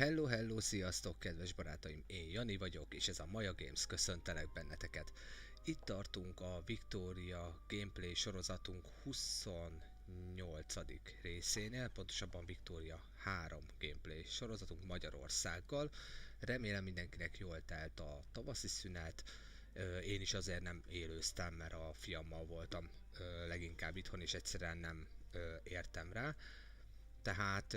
Hello, hello, sziasztok, kedves barátaim! Én Jani vagyok, és ez a Maja Games, köszöntelek benneteket. Itt tartunk a Victoria gameplay sorozatunk 28. részénél, pontosabban Victoria 3 gameplay sorozatunk Magyarországgal. Remélem mindenkinek jól telt a tavaszi szünet. Én is azért nem élőztem, mert a fiammal voltam leginkább itthon, és egyszerűen nem értem rá. Tehát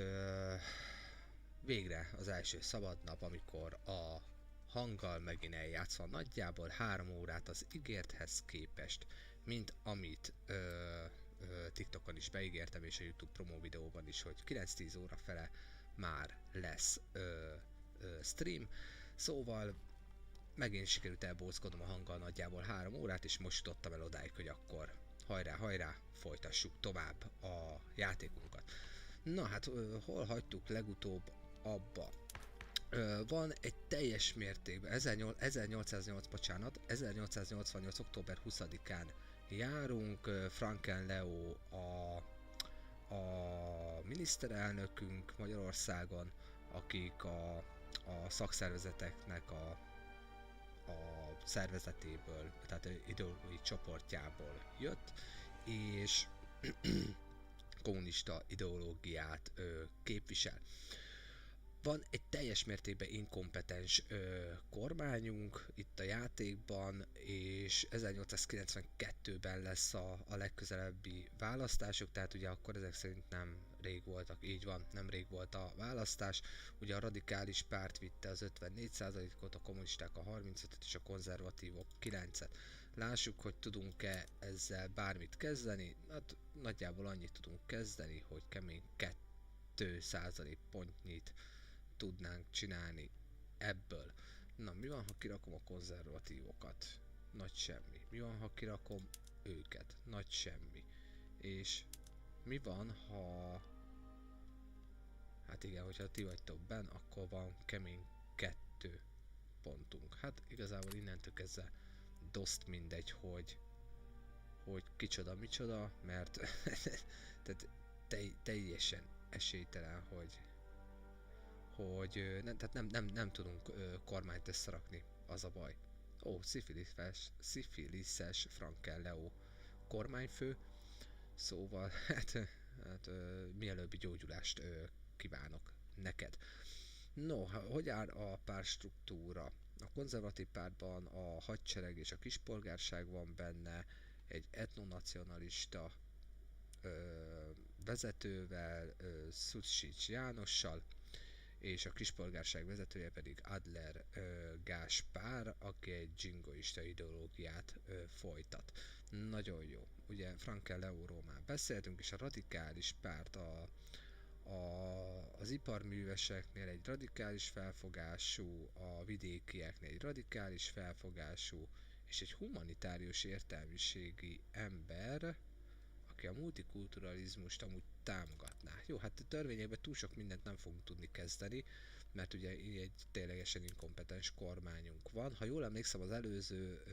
végre az első szabad nap, amikor a hanggal megint eljátszva nagyjából 3 órát az ígérthez képest, mint amit TikTokon is beígértem, és a YouTube promo videóban is, hogy 9-10 óra fele már lesz stream. Szóval megint sikerült elbóckodnom a hanggal nagyjából 3 órát, és most jutottam el odáig, hogy akkor hajrá, hajrá, folytassuk tovább a játékunkat. Na hát, hol hagytuk legutóbb abba? Van egy teljes mértékben, 1888. október 20-án járunk, Franken Leo a miniszterelnökünk Magyarországon, akik a szakszervezeteknek a szervezetéből, tehát ideológiai csoportjából jött, és kommunista ideológiát képvisel. Van egy teljes mértékben inkompetens kormányunk itt a játékban, és 1892-ben lesz a legközelebbi választások, tehát ugye akkor ezek szerint nem rég voltak, így van, nem rég volt a választás. Ugye a radikális párt vitte az 54%-ot, a kommunisták a 35-et és a konzervatívok 9-et. Lássuk, hogy tudunk-e ezzel bármit kezdeni. Hát nagyjából annyit tudunk kezdeni, hogy kemény 2% pontnyit tudnánk csinálni ebből. Na, mi van, ha kirakom a konzervatívokat? Nagy semmi. Mi van, ha kirakom őket? Nagy semmi. És mi van, ha... Hát igen, hogyha ti vagytok benn, akkor van kemény 2 pontunk. Hát igazából innentől kezdve doszt mindegy, hogy kicsoda, micsoda, mert tehát teljesen esélytelen, hogy nem tudunk kormányt összerakni, az a baj. Ó, szifiliszes Franken Leo kormányfő, szóval hát mielőbbi gyógyulást kívánok neked. No, hogy áll a pártstruktúra? A konzervatív pártban a hadsereg és a kispolgárság van benne, egy etnonacionalista vezetővel, Szucsics Jánossal, és a kispolgárság vezetője pedig Adler Gáspár, aki egy dzsingoista ideológiát folytat. Nagyon jó. Ugye Franken Leóról már beszéltünk, és a radikális párt az iparműveseknél egy radikális felfogású, a vidékieknél egy radikális felfogású, és egy humanitárius értelmiségi ember, aki a multikulturalizmust amúgy támogatná. Jó, hát a törvényekben túl sok mindent nem fogunk tudni kezdeni, mert ugye egy ténylegesen inkompetens kormányunk van. Ha jól emlékszem, az előző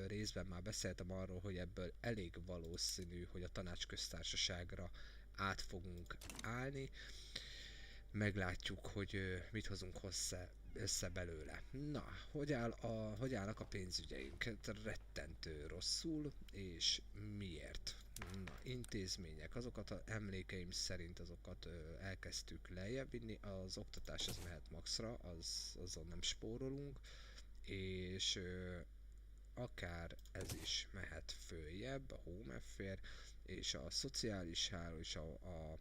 részben már beszéltem arról, hogy ebből elég valószínű, hogy a tanácsköztársaságra át fogunk állni. Meglátjuk, hogy mit hozunk össze belőle. Na, hogy állnak a pénzügyeink? Rettentő rosszul, és miért? Na, intézmények, azokat az emlékeim szerint azokat elkezdtük lejjebb vinni, az oktatás az mehet maxra, azon nem spórolunk, és akár ez is mehet följebb, a Home Affair, és a szociális háló és a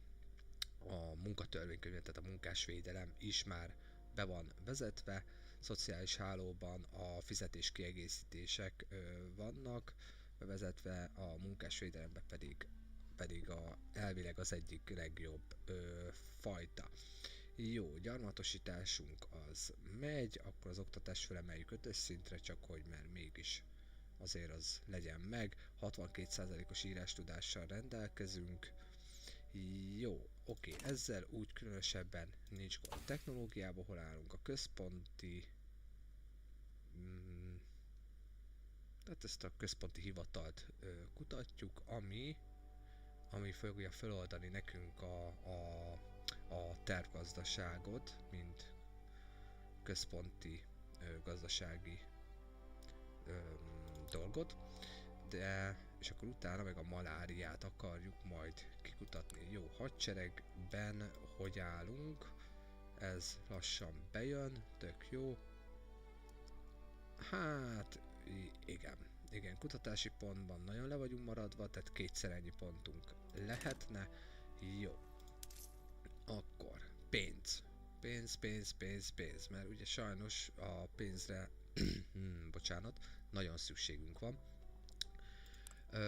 munkatörvénykönyv, tehát a munkásvédelem is már be van vezetve, szociális hálóban a fizetéskiegészítések vannak bevezetve, a munkásvédelembe pedig elvileg az egyik legjobb fajta. Jó, gyarmatosításunk az megy, akkor az oktatást felemeljük 5-ös szintre, csak hogy mert mégis azért az legyen meg, 62%-os írástudással rendelkezünk. Jó, oké, ezzel úgy különösebben nincs gond. A technológiában hol állunk? A központi... tehát ezt a központi hivatalt kutatjuk, ami fogja feloldani nekünk a tervgazdaságot, mint központi gazdasági dolgot, de és akkor utána meg a maláriát akarjuk majd kikutatni. Jó, hadseregben hogy állunk? Ez lassan bejön, tök jó. Hát, igen, kutatási pontban nagyon le vagyunk maradva, tehát kétszer ennyi pontunk lehetne. Jó, akkor pénz, mert ugye sajnos a pénzre, bocsánat, nagyon szükségünk van.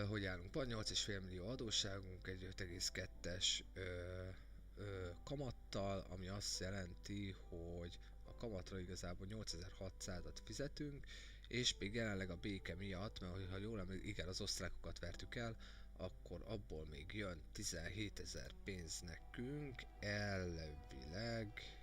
Hogy állunk? Van 8,5 millió adósságunk, egy 5,2-es kamattal, ami azt jelenti, hogy a kamatra igazából 8600-at fizetünk, és még jelenleg a béke miatt, mert ha jól emlékszem, igen, az osztrákokat vertük el, akkor abból még jön 17 000 pénz nekünk, elvileg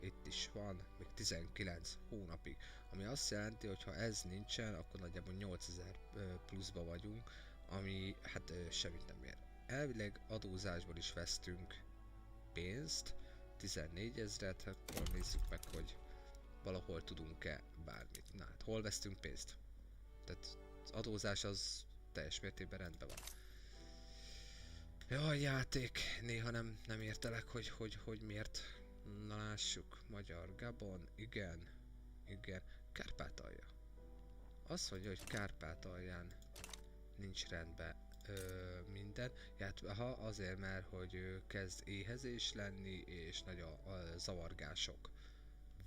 itt is van, még 19 hónapig, ami azt jelenti, hogy ha ez nincsen, akkor nagyjából 8000 pluszba vagyunk, ami hát semmit nem ér. Elvileg adózásból is vesztünk pénzt, 14 000-et, akkor nézzük meg, hogy valahol tudunk-e bármit. Na hát, hol vesztünk pénzt? Tehát az adózás az teljes mértékben rendben van. Jaj, játék, néha nem értelek, hogy miért. Na lássuk, Magyar Gabon, igen, Kárpátalja. Azt mondja, hogy Kárpátalján nincs rendben minden. Hát, azért, mert hogy kezd éhezés lenni, és nagy a zavargások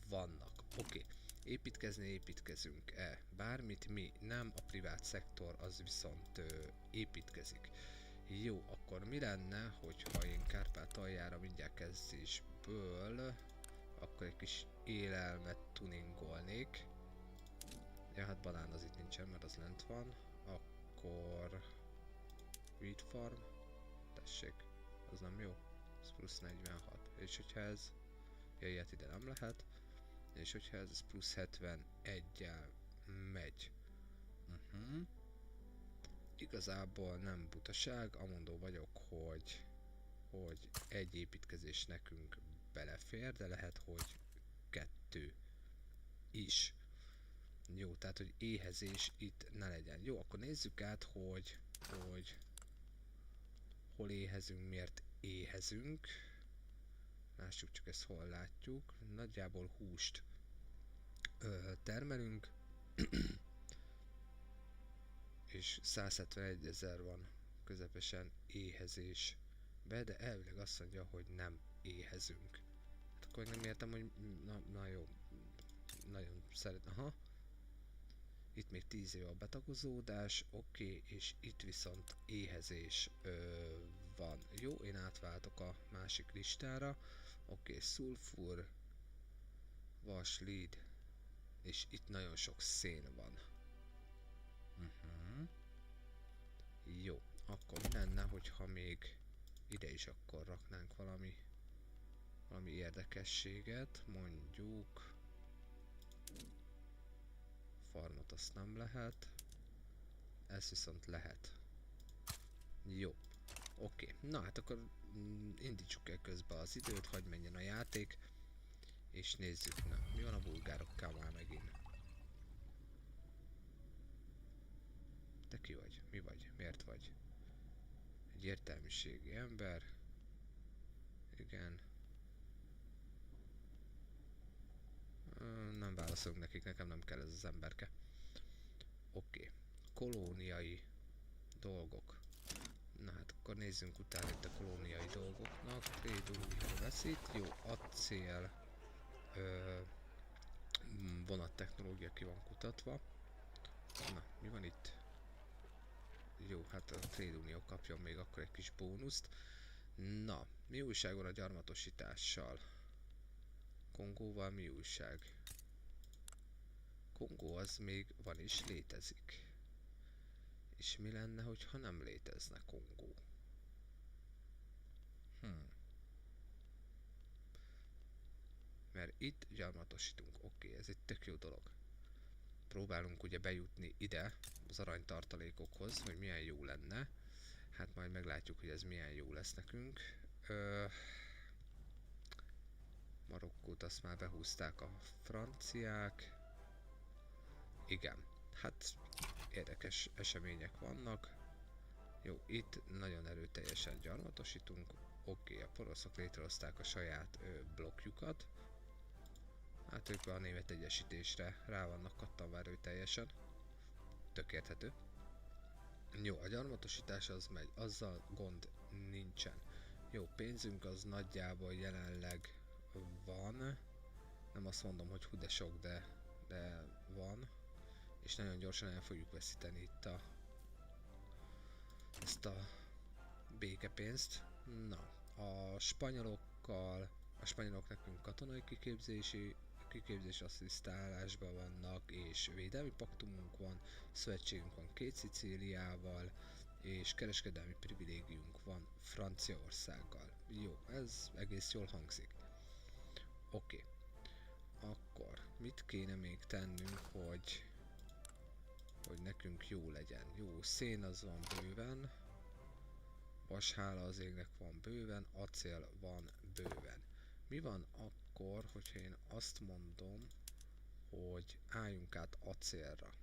vannak. Oké. Építkezünk-e? Bármit mi nem, a privát szektor az viszont építkezik. Jó, akkor mi lenne, hogyha én Kárpátaljára mindjárt kezdésből akkor egy kis élelmet tuningolnék. Ja, hát banán az itt nincsen, mert az lent van. Akkor wheat farm, tessék, az nem jó, ez plusz 46. És hogyha ez, ja, ilyet ide nem lehet. És hogyha ez plusz 71-jel megy. Igazából nem butaság, amondó vagyok, hogy egy építkezés nekünk belefér, de lehet, hogy 2 is. Jó, tehát, hogy éhezés itt ne legyen. Jó, akkor nézzük át, hogy hol éhezünk, miért éhezünk. Lássuk csak, ezt hol látjuk. Nagyjából húst termelünk, és 171 000 van közepesen éhezésbe, de elvileg azt mondja, hogy nem éhezünk. Hát akkor nem értem, hogy na jó, nagyon szeret, aha. Itt még 10 év a betagozódás, oké, és itt viszont éhezés van. Jó, én átváltok a másik listára. Oké, szulfur, vas, lead, és itt nagyon sok szén van. Jó, akkor mi lenne, hogyha még ide is akkor raknánk valami érdekességet, mondjuk farmot azt nem lehet, ez viszont lehet. Jó, oké. Na hát akkor indítsuk el közben az időt, hagyj menjen a játék, és nézzük, na, mi van a bulgárokkal már megint. Te ki vagy? Mi vagy? Miért vagy? Egy értelmiségi ember. Igen. Nem válaszolunk nekik, nekem nem kell ez az emberke. Oké. Kolóniai dolgok. Na hát akkor nézzünk utána itt a kolóniai dolgoknak. Trade Union veszít. Jó, acél. Vonattechnológia ki van kutatva. Na, mi van itt? Jó, hát a Trade Unió kapjon még akkor egy kis bónuszt. Na, mi újság van a gyarmatosítással? Kongóval mi újság? Kongó az még van is, létezik. És mi lenne, hogyha nem létezne Kongó? Mert itt gyarmatosítunk. Oké, ez egy tök jó dolog. Próbálunk ugye bejutni ide, az aranytartalékokhoz, hogy milyen jó lenne. Hát majd meglátjuk, hogy ez milyen jó lesz nekünk. Marokkó Moszkót azt már behúzták a franciák. Igen, hát érdekes események vannak. Jó, itt nagyon erőteljesen gyarmatosítunk. Oké, a poroszok létrehozták a saját blokkjukat. Hát ők a német egyesítésre rá vannak kattanva erőteljesen. Tök érthető. Jó, a gyarmatosítás az megy, azzal gond nincsen. Jó, pénzünk az nagyjából jelenleg van. Nem azt mondom, hogy hú de sok, de van. És nagyon gyorsan el fogjuk veszíteni itt ezt a békepénzt. Na, a spanyolok nekünk katonai kiképzési asszisztálásban vannak, és védelmi paktumunk van, szövetségünk van két Szicíliával, és kereskedelmi privilégiumunk van Franciaországgal. Jó, ez egész jól hangzik. Oké. Akkor mit kéne még tennünk, hogy nekünk jó legyen? Jó, szén az van bőven, vashála az égnek van bőven, acél van bőven. Mi van akkor, hogyha én azt mondom, hogy álljunk át acélra?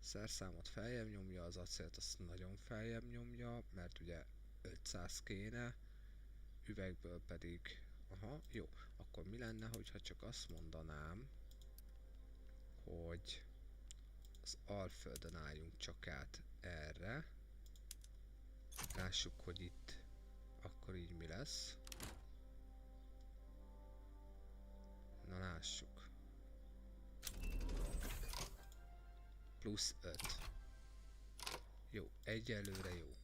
Szerszámot feljebb nyomja, az acélt azt nagyon feljebb nyomja, mert ugye 500 kéne, üvegből pedig... Aha, jó. Akkor mi lenne, hogyha csak azt mondanám, hogy az Alföldön álljunk csak át erre. Lássuk, hogy itt akkor így mi lesz. Na lássuk. Plusz 5. Jó, egyelőre jó.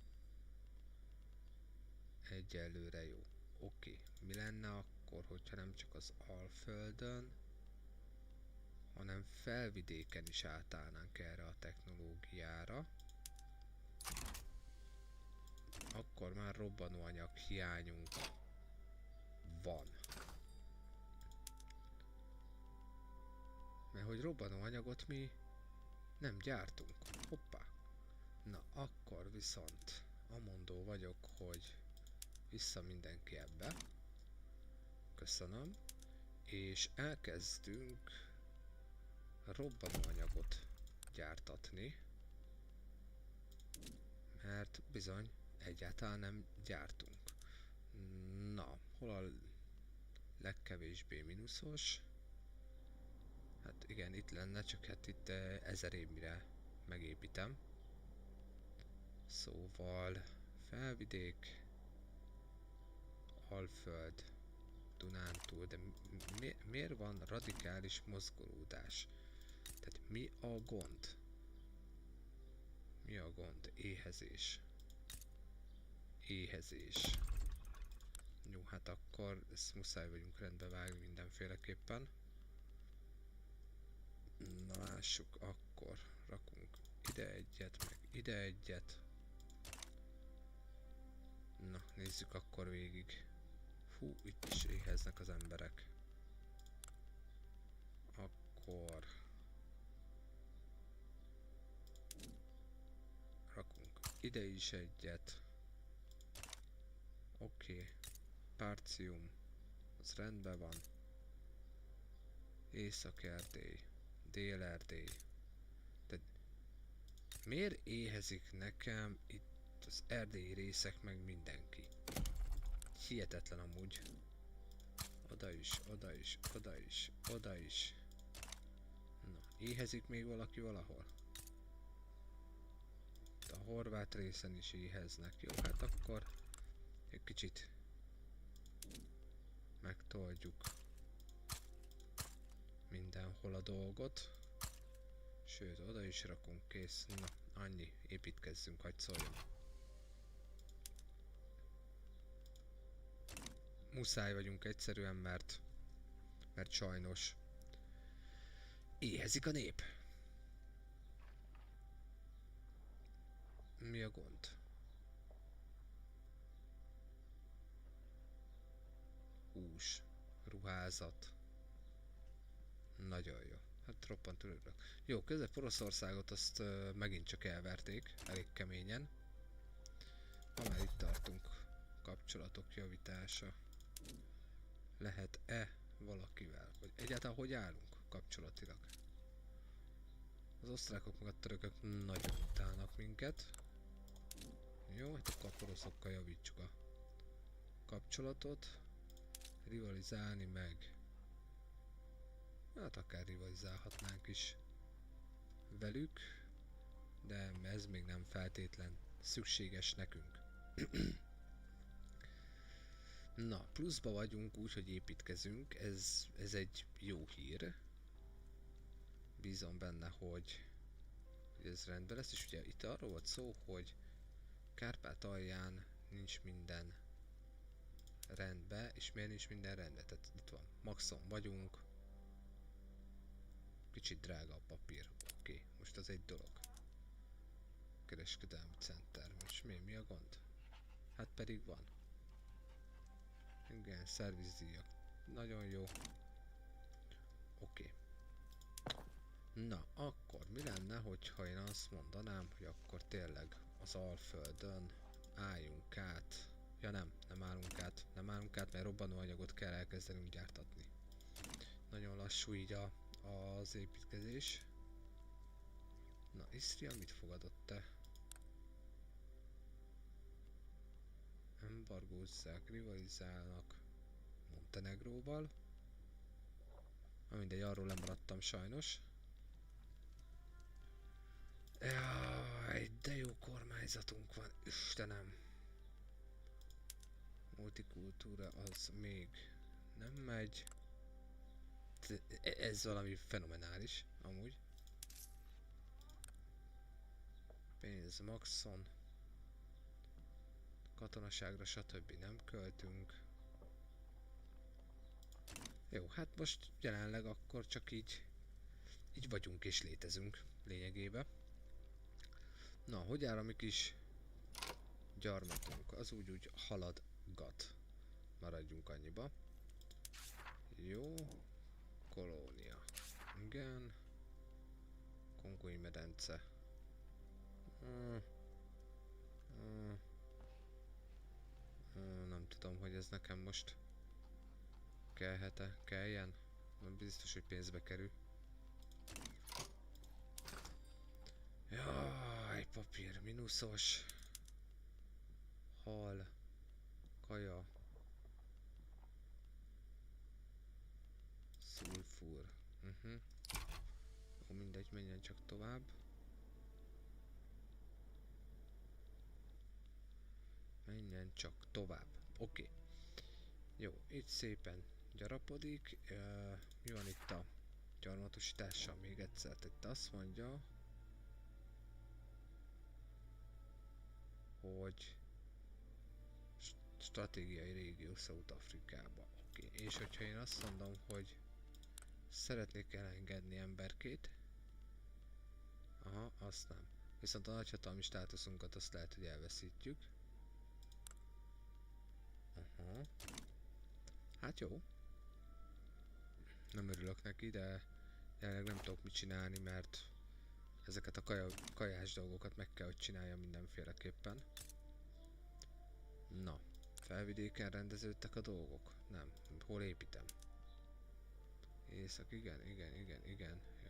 Egyelőre jó. Oké, mi lenne akkor, hogyha nem csak az Alföldön, hanem felvidéken is átállnánk erre a technológiára. Akkor már robbanóanyag hiányunk van. Mert hogy robbanóanyagot mi nem gyártunk. Hoppá! Na akkor viszont amondó vagyok, hogy vissza mindenki ebbe. Köszönöm. És elkezdünk robbanóanyagot gyártatni. Mert bizony egyáltalán nem gyártunk. Na, hol a legkevésbé mínuszos? Hát igen, itt lenne, csak hát itt 1000 év mire megépítem. Szóval felvidék, Alföld, Dunántúl, de miért van radikális mozgolódás? Tehát mi a gond? Mi a gond? Éhezés. Éhezés. Jó, hát akkor ezt muszáj vagyunk rendbe vágni mindenféleképpen. Na lássuk, akkor rakunk ide egyet, meg ide egyet. Na, nézzük akkor végig. Hú, itt is éheznek az emberek. Akkor rakunk ide is egyet. Oké. Partium. Az rendben van. Észak-Erdély. Dél-Erdély. De miért éhezik nekem itt az erdélyi részek meg mindenki? Hihetetlen amúgy. Oda is, oda is, oda is, oda is. Na, éhezik még valaki valahol? A horvát részen is éheznek. Jó, hát akkor egy kicsit megtoldjuk mindenhol a dolgot. Sőt, oda is rakunk, kész. Na, annyi. Építkezzünk, hadd szóljon. Muszáj vagyunk egyszerűen, mert sajnos éhezik a nép. Mi a gond? Hús, ruházat. Nagyon jó. Hát roppant örülök. Jó, Közép-Oroszországot azt megint csak elverték, elég keményen. Ha már itt tartunk, kapcsolatok javítása. Lehet-e valaki egyáltalán hogy állunk kapcsolatilag? Az osztrákok meg a törökök nagyon utálnak minket. Jó, hát akkor a poroszokkal javítsuk a kapcsolatot. Rivalizálni meg. Hát akár rivalizálhatnánk is velük, de ez még nem feltétlen szükséges nekünk. Na, pluszba vagyunk úgy, hogy építkezünk, ez egy jó hír. Bízom benne, hogy ez rendben lesz, és ugye itt arról volt szó, hogy Kárpátalján nincs minden rendben, és miért nincs minden rendben? Tehát itt van, maxon vagyunk, kicsit drága a papír, oké, most az egy dolog. Kereskedelmi center, most mi a gond? Hát pedig van. Igen, szervizdíjak, nagyon jó. Oké. Na, akkor mi lenne, hogyha én azt mondanám, hogy akkor tényleg az Alföldön álljunk át. Ja nem állunk át, mert robbanóanyagot kell elkezdenünk gyártatni. Nagyon lassú így az építkezés. Na, Isztria mit fogadott te? Embargózzák, rivalizálnak Montenegróval. Na mindegy, arról lemaradtam sajnos. Jaj, de jó kormányzatunk van, Istenem! Multikultúra az még nem megy. Ez valami fenomenális, amúgy. Pénz maxon. Katonaságra stb. Nem költünk. Jó, hát most jelenleg akkor csak így vagyunk és létezünk lényegében. Na, hogy áll a mi kis gyarmatunk? Az úgy haladgat. Maradjunk annyiba. Jó. Kolónia. Igen. Kongói medence. Nem tudom, hogy ez nekem most kellhet-e, kelljen. Nem biztos, hogy pénzbe kerül. Jaj, papír, mínuszos. Hal. Kaja. Szulfúr. Ó, mindegy, menjen csak tovább. Menjen csak tovább. Oké. Jó, itt szépen gyarapodik. Mi van itt a gyarmatosítással még egyszer? Itt azt mondja, hogy stratégiai régió South-Afrikába. Oké. És hogyha én azt mondom, hogy szeretnék elengedni emberkét. Aha, azt nem. Viszont a nagyhatalmi státuszunkat azt lehet, hogy elveszítjük. Aha. Hát jó. Nem örülök neki, de jelenleg nem tudok mit csinálni, mert ezeket a kajás dolgokat meg kell, hogy csinálja mindenféleképpen. Na, felvidéken rendeződtek a dolgok? Nem. Hol építem? Észak, igen.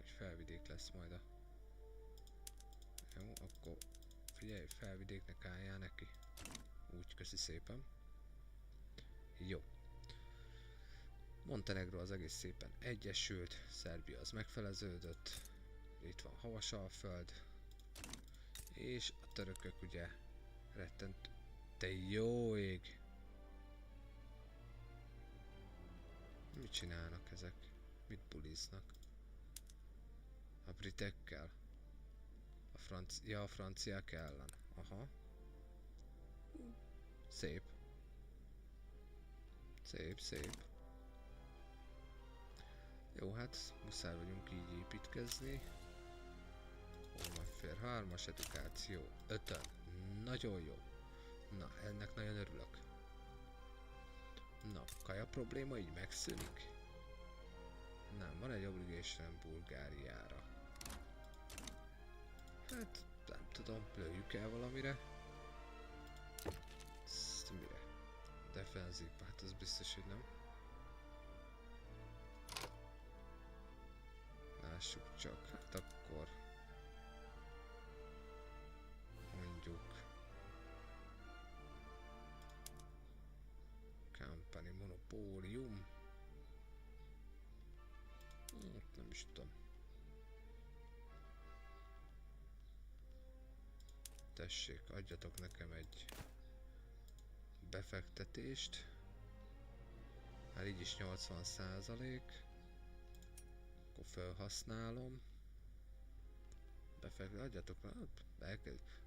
És felvidék lesz majd a... Jó, akkor figyelj, felvidéknek álljál neki. Úgy, köszi szépen. Jó. Montenegro az egész szépen egyesült, Szerbia az megfeleződött, itt van Havasalföld, és a törökök ugye rettent, te jó ég! Mit csinálnak ezek? Mit buliznak? A britekkel? A franciák ellen. Aha. Szép. Szép. Jó, hát muszáj vagyunk így építkezni. Hol fér 3-as edukáció, 5-ön. Nagyon jó. Na, ennek nagyon örülök. Na, kaja probléma így megszűnik? Nem, van egy obligation Bulgáriára. Hát, nem tudom, lőjük el valamire. Ezt mire? Defenzív, hát az biztos, hogy nem. Lássuk csak, hát akkor mondjuk Company Monopólium. Nem is tudom. Tessék, adjatok nekem egy befektetést. Hát így is 80%. Akkor felhasználom. Adjatok,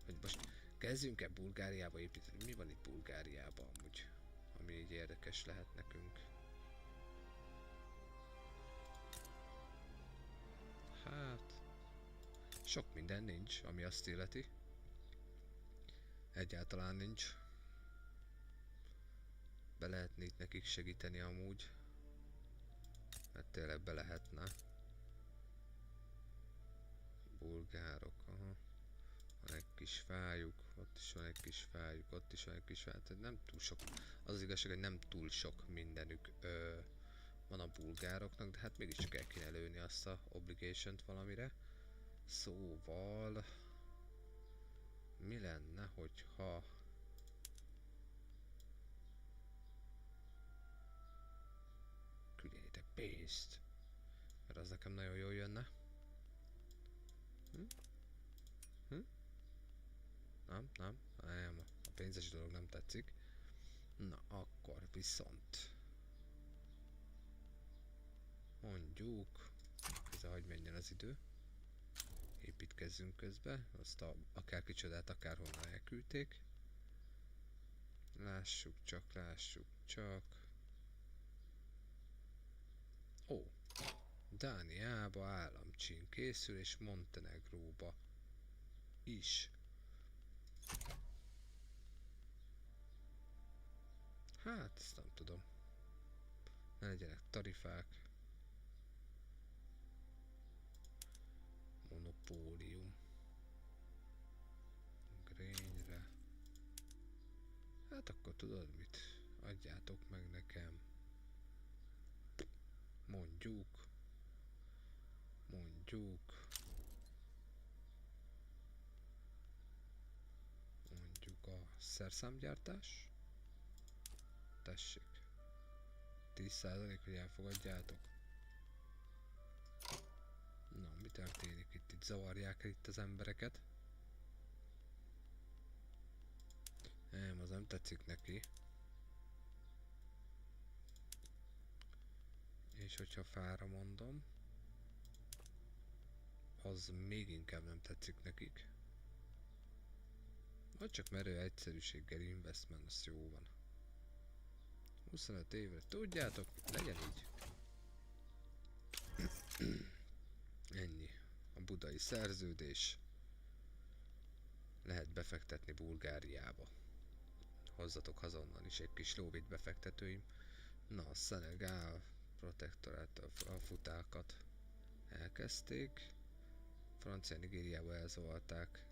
hogy most kezdjünk-e Bulgáriába építeni? Mi van itt Bulgáriában amúgy? Ami így érdekes lehet nekünk. Hát... sok minden nincs, ami azt illeti. Egyáltalán nincs. Be lehetne itt nekik segíteni amúgy. Hát tényleg be lehetne. Bulgárok, aha. Van egy kis fájuk, ott is van egy kis fájuk, ott is van egy kis fájuk. Tehát nem túl sok, az igazság, hogy nem túl sok mindenük van a bulgároknak, de hát mégiscsak el kéne lőni azt a obligation-t valamire. Szóval... mi lenne, hogyha... küldjenétek pénzt? Mert az nekem nagyon jól jönne. Nem, a pénzes dolog nem tetszik. Na, akkor viszont... mondjuk... közben hagyj menjen az idő. Építkezzünk közbe, azt akár kicsodát, akárhonnan elküldték. Lássuk csak. Ó, Dániába államcsín készül, és Montenegróba is. Hát, ezt nem tudom. Ne legyenek tarifák. Monopólium. Grényre. Hát akkor tudod mit? Adjátok meg nekem. Mondjuk a szerszámgyártás. Tessék. 10% hogy elfogadjátok. Na, mi történik itt? Itt zavarják itt az embereket. Nem, az nem tetszik neki. És hogyha fára mondom, az még inkább nem tetszik nekik. Vagy csak merő egyszerűséggel investment, az jó van. 25 évre, tudjátok, legyen így. Ennyi. A budai szerződés. Lehet befektetni Bulgáriába. Hozzatok hazonnan is egy kis lóvét befektetőim. Na, a Szenegál protektorát, a futákat elkezdték. Francia Nigériába elzavarták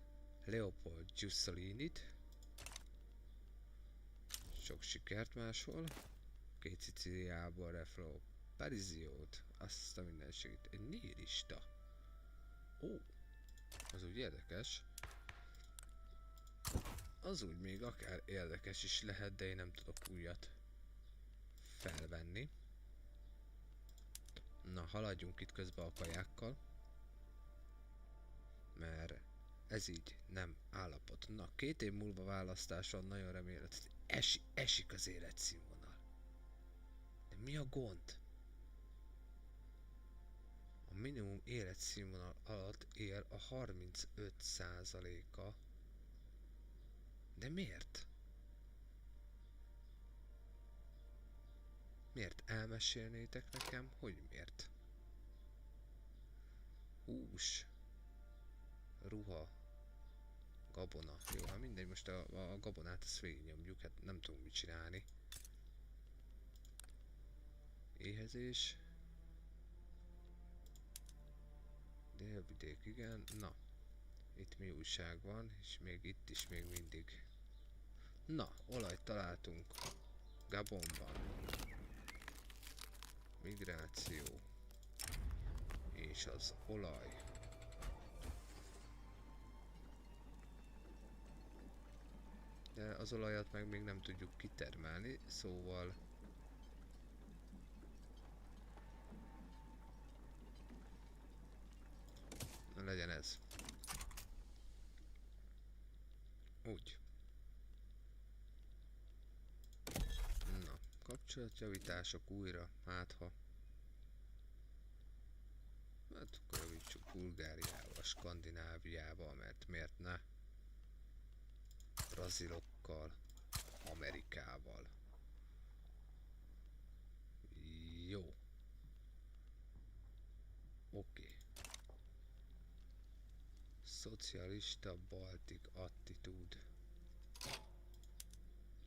Leopold Giussolinit. Sok sikert máshol. Két Szicíliából Reflo Pariziót. Azt a mindenségét. Egy nihilista. Ó, az úgy érdekes. Az úgy még akár érdekes is lehet, de én nem tudok újat felvenni. Na, haladjunk itt közben a kajákkal. Mert ez így nem állapot. Na, 2 év múlva választás van, nagyon remélem. Esik az életszínvonal. De mi a gond? A minimum életszínvonal alatt él a 35%-a. De miért? Miért? Elmesélnétek nekem, hogy miért? Hús, ruha, gabona. Jó, hát mindegy, most a gabonát ezt végignyomjuk, hát nem tudunk mit csinálni. Éhezés. Délvidék, igen. Na, itt mi újság van, és még itt is még mindig. Na, olajt találtunk Gabonban. Migráció. És És az olaj. De az olajat meg még nem tudjuk kitermelni, szóval na legyen ez. Úgy. Na, kapcsolatjavítások újra, hát ha. Hát akkor javítsuk Bulgáriával, Skandináviával, mert miért ne? Brazilokkal, Amerikával. Jó. Oké. Szocialista Baltic Attitude.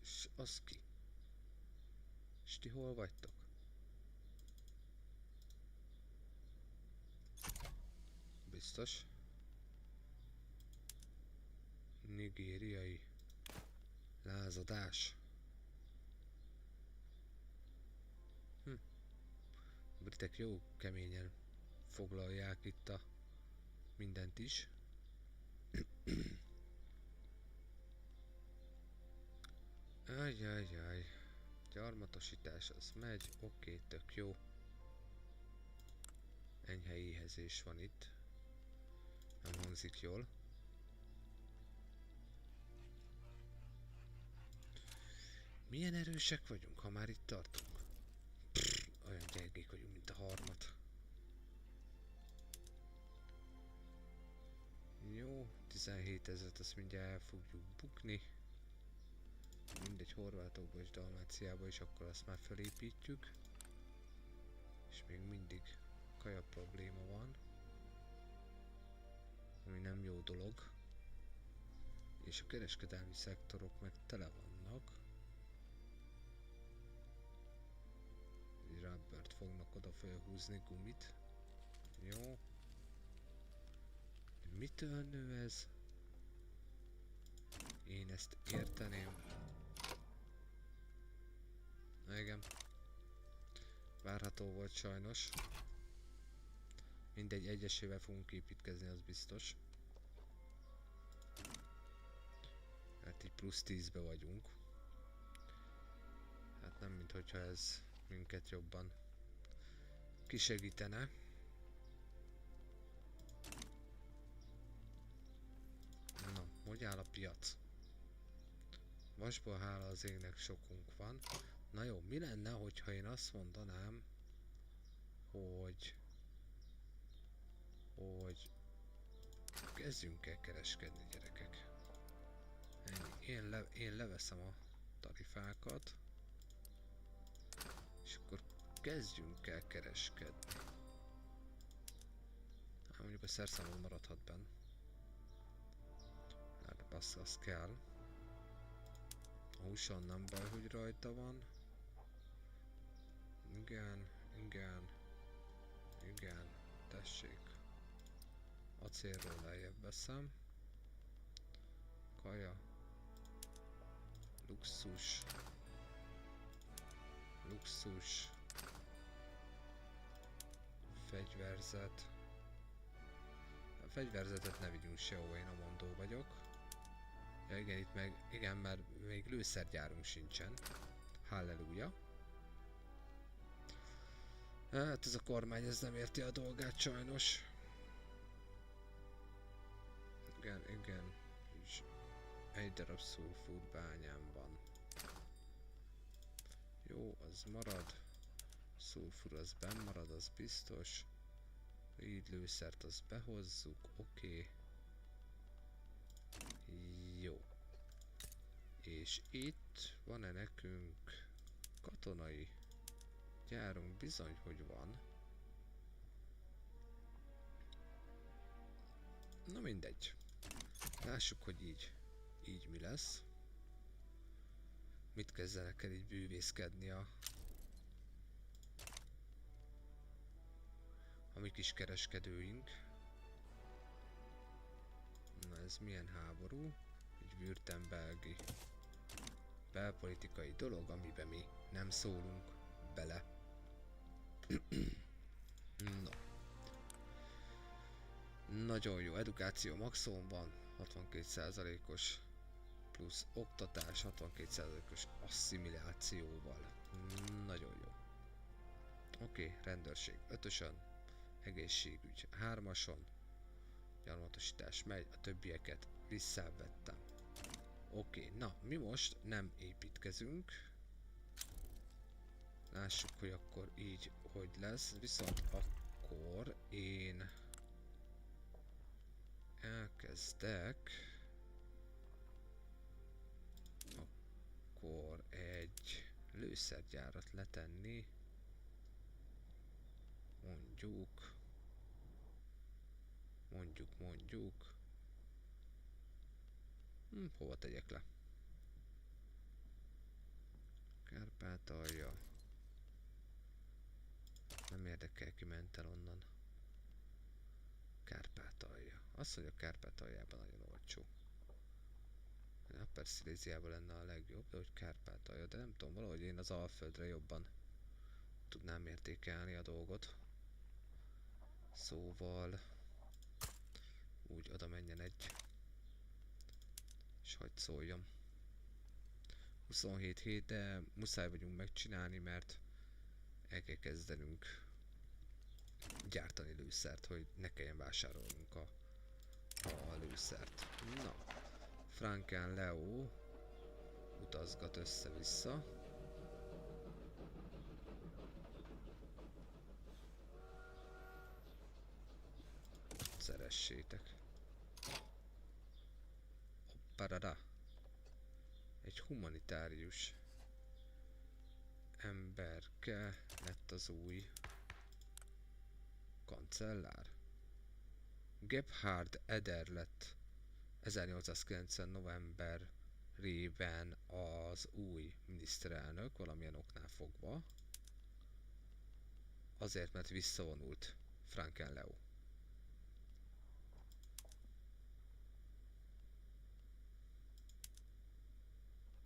És az ki? És ti hol vagytok? Biztos? Nigériai lázadás. A britek jó keményen foglalják itt a mindent is. Ajjajjaj. Gyarmatosítás az megy, oké, tök jó. Enyhe éhezés van itt. Nem hangzik jól. Milyen erősek vagyunk, ha már itt tartunk? Olyan gyengék vagyunk, mint a harmat. Jó, 17 000-et azt mindjárt el fogjuk bukni. Mindegy, Horvátokba és Dalmáciába is, akkor azt már felépítjük. És még mindig kaja probléma van. Ami nem jó dolog. És a kereskedelmi szektorok meg tele vannak. Rubbert fognak oda felhúzni, gumit. Jó. Mitől nő ez? Én ezt érteném. Na igen. Várható volt sajnos. Mindegy, egyesével fogunk építkezni, az biztos. Hát így plusz 10-be vagyunk. Hát nem minthogyha ez minket jobban kisegítene. Na, hogy áll a piac? Vasból hála az égnek sokunk van. Na jó, mi lenne, hogyha én azt mondanám, hogy kezdjünk el kereskedni, gyerekek. Ennyi. Én leveszem a tarifákat, és akkor kezdjünk el kereskedni. Hát mondjuk a szerszámon maradhat benn. Hát az kell. A húson nem baj, hogy rajta van. Igen, igen, igen, tessék. Acélról lejjebb veszem. Kaja. Luxus. Luxus. Fegyverzet. A fegyverzetet ne vigyünk sehova, én a mondó vagyok. Ja igen, itt meg, igen, mert még lőszergyárunk sincsen. Halleluja. Hát ez a kormány, ez nem érti a dolgát sajnos. Igen, igen. És egy darab szulfúr bányám van. Jó, az marad. Szulfúr az benn marad, az biztos. Így lőszert azt behozzuk, oké. Jó. És itt van-e nekünk katonai gyárunk? Bizony, hogy van. Na mindegy. Lássuk, hogy így mi lesz. Mit kezdenek el így bűvészkedni a mi kis kereskedőink. Na ez milyen háború? Egy württembergi belpolitikai dolog, amiben mi nem szólunk bele. No. Nagyon jó, edukáció maximum van, 62%-os, plusz oktatás 62%-os asszimilációval. Nagyon jó. Oké, rendőrség 5-ösön, egészségügy 3-ason, gyarmatosítás megy, a többieket visszavettem. Oké, na, mi most nem építkezünk. Lássuk, hogy akkor így hogy lesz, viszont akkor én elkezdek akkor egy lőszergyárat letenni, mondjuk, hova tegyek le? Kárpátalja. Nem érdekel, ki ment el onnan. Kárpátalja. Azt mondja, Kárpátaljában nagyon olcsó. Upper Siléziában lenne a legjobb, de hogy Kárpátalja, de nem tudom, valahogy én az Alföldre jobban tudnám értékelni a dolgot. Szóval úgy oda menjen egy, és hadd szóljon. 27 hét, de muszáj vagyunk megcsinálni, mert el kell kezdenünk gyártani lőszert, hogy ne kelljen vásárolnunk a lőszert. Na, Franken Leo utazgat össze-vissza. Szeressétek. Opparada. Egy humanitárius emberke lett az új kancellár. Gebhard Eder lett 1890. novemberében az új miniszterelnök, valamilyen oknál fogva. Azért, mert visszavonult Franken Leo.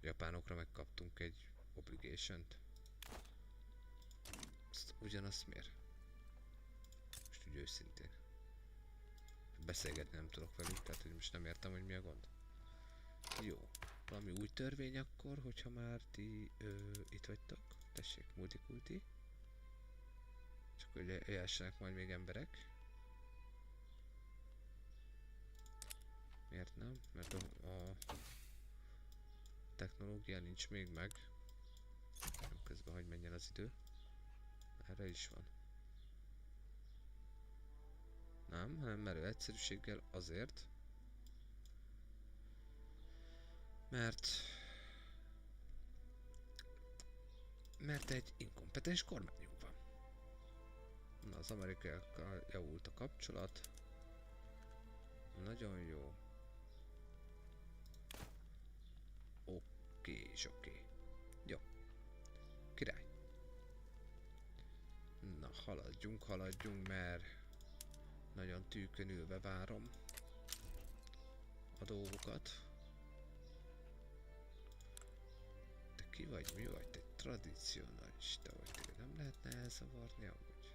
Japánokra megkaptunk egy obligation-t. Ugyanazt miért? Most úgy őszintén. Beszélgetni nem tudok velük, tehát hogy most nem értem, hogy mi a gond. Jó. Valami új törvény akkor, hogyha már ti itt vagytok. Tessék, multikulti. Csak hogy jöhessenek majd még emberek. Miért nem? Mert a technológia nincs még meg. Közben hogy menjen az idő. Erre is van. Nem, hanem merő egyszerűséggel azért, mert egy inkompetens kormányunk van. Na, az amerikaiakkal javult a kapcsolat. Nagyon jó. Oké, és oké. Jó. Király. Na, haladjunk, mert nagyon tűkön ülve várom a dolgokat. Te ki vagy, mi vagy? Te egy tradicionalista vagy, téged nem lehetne elzavarni amúgy?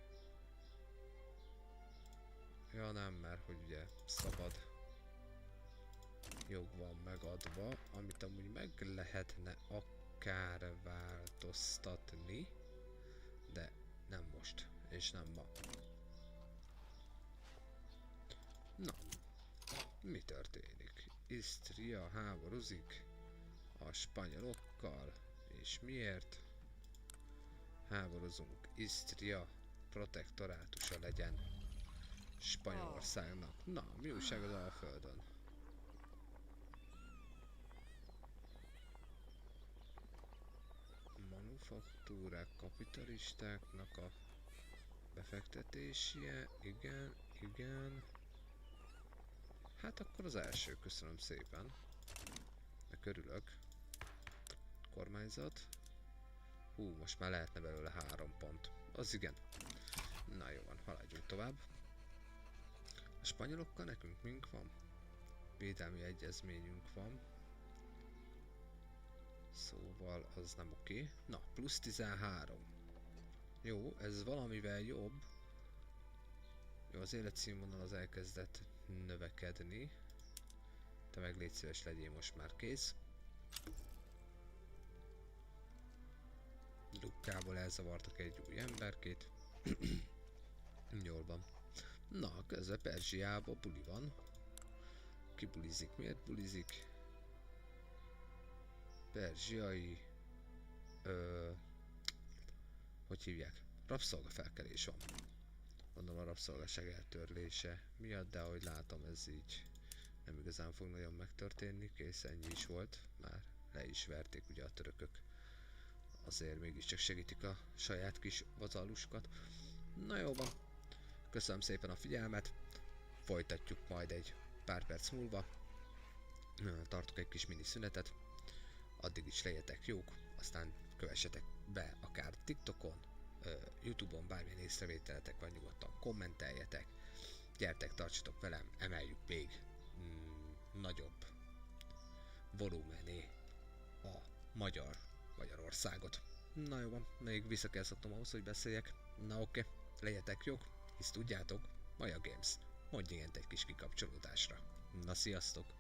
Ja nem, mert hogy ugye szabad jog van megadva, amit amúgy meg lehetne akár változtatni, de nem most, és nem ma. Na, mi történik? Isztria háborúzik a spanyolokkal, és miért? Háborúzunk, Isztria protektorátusa legyen Spanyolországnak. Na, mi újság az Alföldön? Manufaktúrák kapitalistáknak a befektetésie, igen. Hát akkor az első, köszönöm szépen. Meg örülök. Kormányzat. Most már lehetne belőle 3 pont. Az igen. Na jó van, haladjunk tovább. A spanyolokkal nekünk mink van? Védelmi egyezményünk van. Szóval az nem oké. Na, plusz 13. Jó, ez valamivel jobb. Jó, az életszínvonal az elkezdett növekedni. Te meg légy szíves, legyél most már kész. Lukkából elzavartak egy új emberkét. Jól van. Na, közben Perzsiában buli van. Ki bulizik? Miért bulizik? Perzsiai... hogy hívják? Rabszolgafelkelés van. Gondolom a rabszolgaság eltörlése miatt, de ahogy látom, ez így nem igazán fog nagyon megtörténni. Kész, ennyi is volt. Már le is verték ugye a törökök. Azért mégiscsak segítik a saját kis vazallusokat. Na jó van. Köszönöm szépen a figyelmet. Folytatjuk majd egy pár perc múlva. Tartok egy kis mini szünetet. Addig is legyetek jók, aztán kövessetek be akár TikTokon, Youtube-on, bármilyen észrevételetek van, nyugodtan kommenteljetek. Gyertek, tartsatok velem, emeljük még nagyobb volumené a Magyarországot. Na jó van, még vissza kell szoknom ahhoz, hogy beszéljek. Na oké, legyetek jók, hisz tudjátok, Maja Games. Mondj igent egy kis kikapcsolódásra. Na sziasztok!